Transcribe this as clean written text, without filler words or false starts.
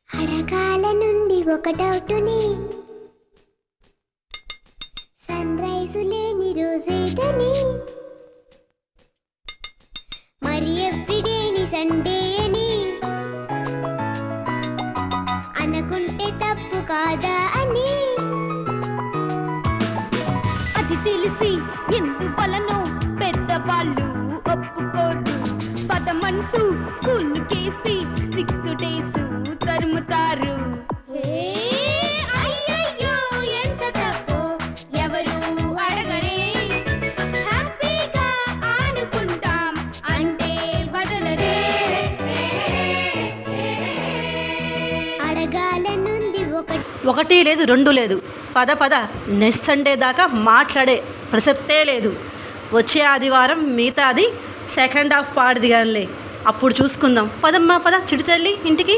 అడగాల నుండి ఒక డౌటుని, సన్ రైజు లేని రోజేదని, మరి ఎవ్రీడేని సండే అని అనుకుంటే తప్పు కాదా అని. అది తెలిసి ఎందువలనో పెద్దవాళ్ళు ఒప్పుకోరు. పదమంటూ స్కూల్ కేసి 6 days తరుముతారు. అయ్యయ్యో ఎంత తప్పు ఎవరు అడగరే, హ్యాపీగా ఆడుకుంటాం అంటే వదలరే. అడగాల నుండి ఒకటి లేదు, రెండు లేదు, పద పద. నెక్స్ట్ సండే దాకా మాట్లాడే ప్రసక్తే లేదు. వచ్చే ఆదివారం మిగతాది సెకండ్ హాఫ్ పాడిది కానీ, అప్పుడు చూసుకుందాం. పదమ్మా పద చిడి తల్లి ఇంటికి.